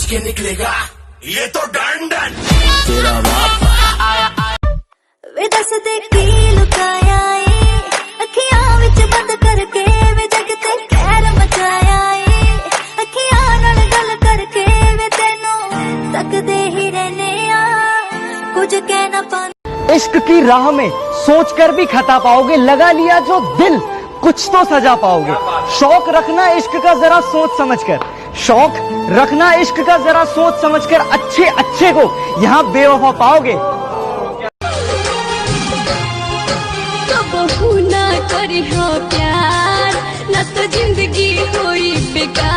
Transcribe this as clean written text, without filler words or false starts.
बच के निकलेगा ये तो डन तेरा बाप वे दस दे की लुकाया ए अखियां विच बंद करके वे जग ते कहर मचाया ए अखियां नाल गल करके वे तेनू तकदे ही रहने आ कुछ कह ना पा। इश्क की राह में सोचकर भी खता पाओगे, लगा लिया जो दिल कुछ तो सजा पाओगे। शौक रखना इश्क का जरा सोच समझकर, शौक रखना इश्क का जरा सोच समझकर, अच्छे अच्छे को यहाँ बेवफा पाओगे। कबहू ना करी हो प्यार ना तो जिंदगी होई बेकार।